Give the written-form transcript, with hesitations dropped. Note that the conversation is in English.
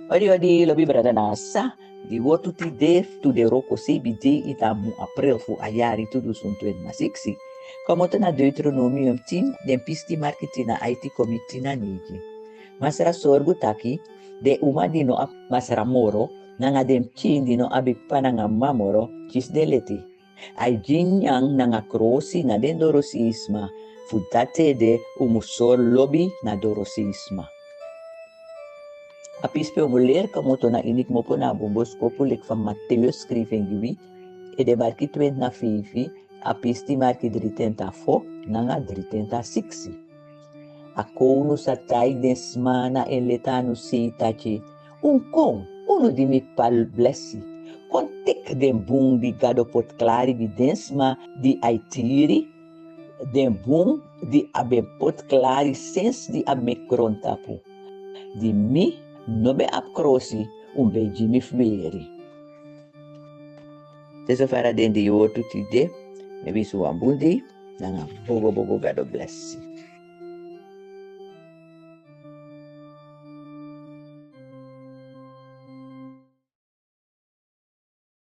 Odi lobi brada nasa. Deywortu ti de tu de roko sebi de itamu april fu ayari tudo suntuet masiksi. Como na Deuteronomium 10, den pisti markiti na IT committee na nigi. Masra sorgu taki, de uma dino ap masra moro, nanga dem chin dino abik pananga mamoro, chis deleti. Ay jinyang nanga krosi na den dorosisma, futate de umusor lobi na dorosisma. Apispe mulher como to na inik mo po na bumbos ko pulik van Matthew skriven giwi, e de marki 20 na fifi, apisti marki 3 nanga 3 Ako no sa tay desmana en letano si tachi, kong, uno di mi pal blessi. Kontik den bung di gado pot clari di desma di aitiri, den bung di abe pot clari sens di abe krontapu. Di mi nobe ap krosi un beji mi fmeri. Teso fara den di yotu ti de, me bisu ambundi, nanga bogo bogo gado blessi.